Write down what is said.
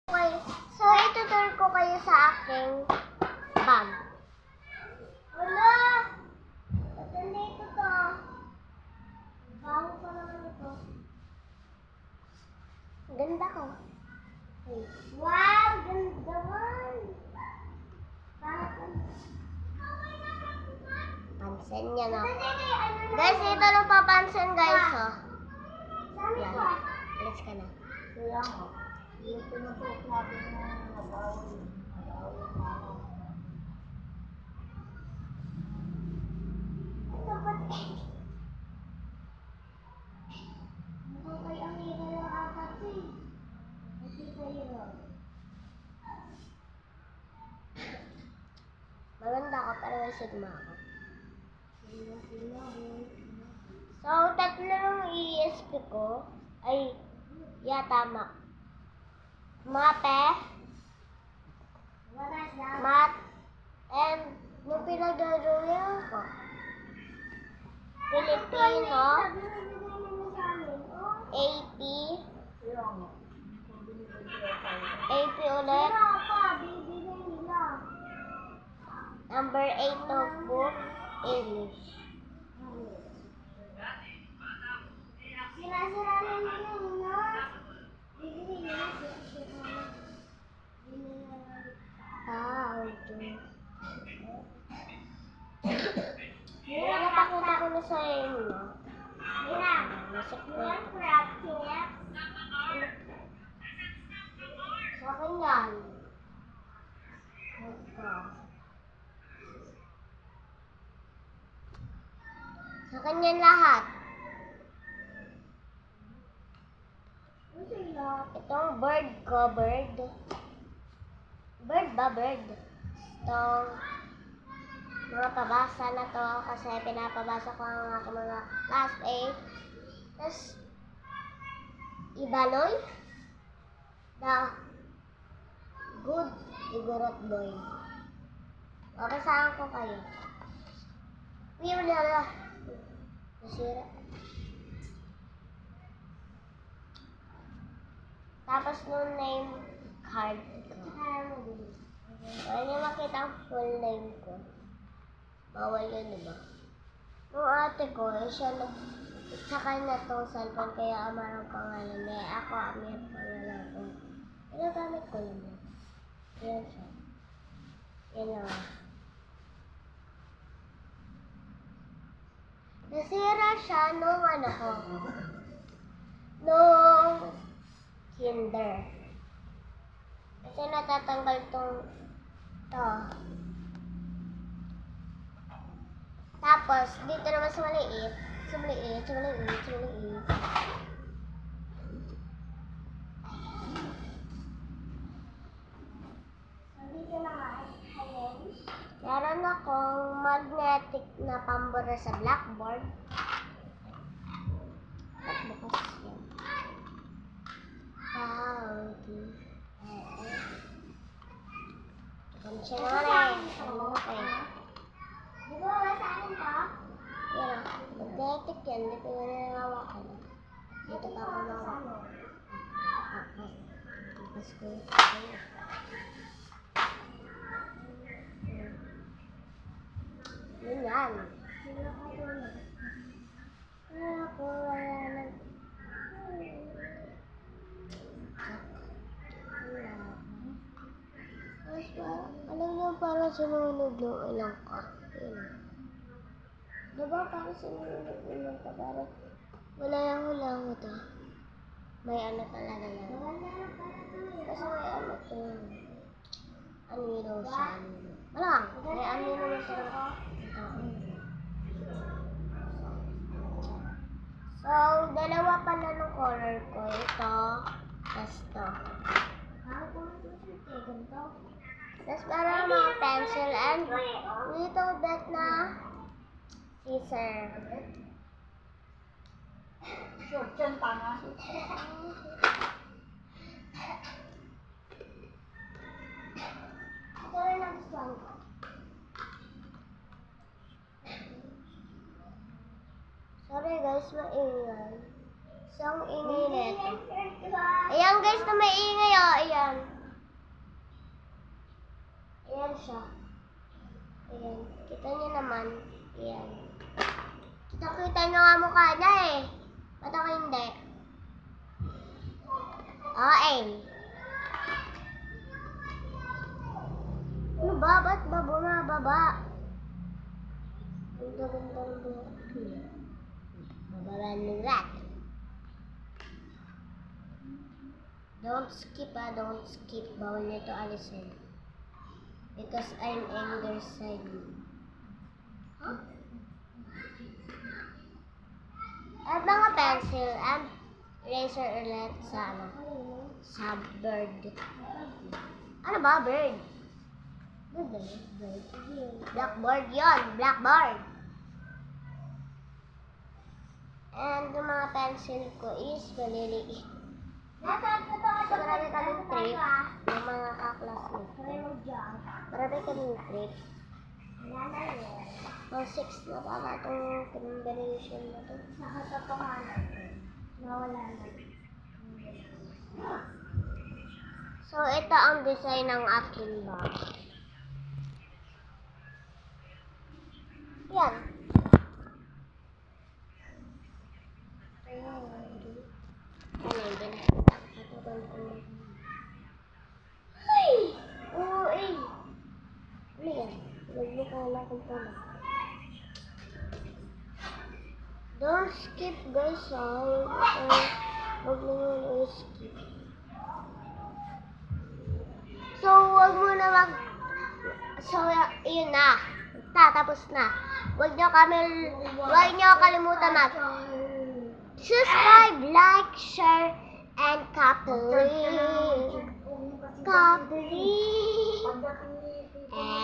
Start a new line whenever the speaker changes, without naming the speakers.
Okay, so itutur ko kayo sa aking bag. Wala! Nandito to. Bago pa naman ito. Ganda ko. Wow! Ganda man! Pansin niya na. Guys, ito lang papansin guys, oh. Yan. Let's ka na.
Kaya nga, yung pinutok natin ng nabawal.
Ito ba't mukhang ang hira lang ata ito eh. Hindi kayo. Maganda ka pero may sigma ako. So, tatlo ng ESP ko ay tama. Mape, Math, and nung pinagdadrawing ko, Filipino, AP, AP ulit, number 8 notebook, English. Sinasiralan mo na, napakita ko na sa inyo. Sa akin yan. Sa akin yan lahat. Itong bird ko, bird. Bird ba, bird? Itong mga pabasa na to kasi pinapabasa ko ang aking mga class A. Tapos, Ibanoy, the good igorot boy. Papasahan ko kayo. Wala. Nasira. Tapos nung name card ko. Kaya niyo makita ang full name ko. Bawal yun, diba? Nung ate ko, siya sa kanya tong cellphone, kaya amarang pangalan niya. Ako, may pangalan ko. Ginagamit ko naman. Yan siya. Yan lang. Nasira siya nung ano ko. Nung kinder. Kasi natatanggal to. Tapos, dito naman sa maliit. So, dito naman, meron akong magnetic na pambura sa blackboard. At bukas yan. Ano siya naman eh. Ano kayo? Di ba wala sa akin to? Yan o. Magnetic yan. Dito ko nanawakan. Dito pa ako nawakan. Bukas ko yun. Yun yan. Alam niyo, parang sinunod ng ilang ka. Diba parang sinunod ng ilang ka? Parang wala yung hulang ito. May ano talaga yan. Kasi may ano ito. Anino siya. Malang, may anino na talaga. So, dalawa pala ng color ko. Ito, tas ito. Tapos parang mga pencil and little bit na scissor.
Short yan, tanga.
Ito rin ang gustuhan ko. Sorry guys, maingay. Isang ingay nito. Ayan guys na maingay, oh. Ayan. siya. Ayan. Kita niyo naman. Ayan. Kita niyo nga mukha niya eh. Ba't ako hindi? Okay. Ano ba? Ba't ba bumababa? Ang ganda-ganda ng buhok. Bababa ng rat. Don't skip don't skip. Bawal nito alisin. Because I'm anger side. Huh? At mga pencil and eraser ulit sa ano? Sa bird. Ano ba, bird? Bird ba yun? Bird. Blackboard yun. Blackboard. And yung mga pencil ko is maliliit. Marami kaming trip ng mga kaklasmate. Marami kaming trip. Mga 6 na pala itong combination na ito. Nakatotohanan. Nawala na. So, ito ang design ng aking bag. Yan. Ano yung binakita? Ay! Oo, eh. Ano yan? Nagmukha kong pala. Don't skip guys, huwag mo nyo skip. So, huwag mo na yun na. Tatapos na. Huwag nyo kalimutan subscribe, like, share, and copy. And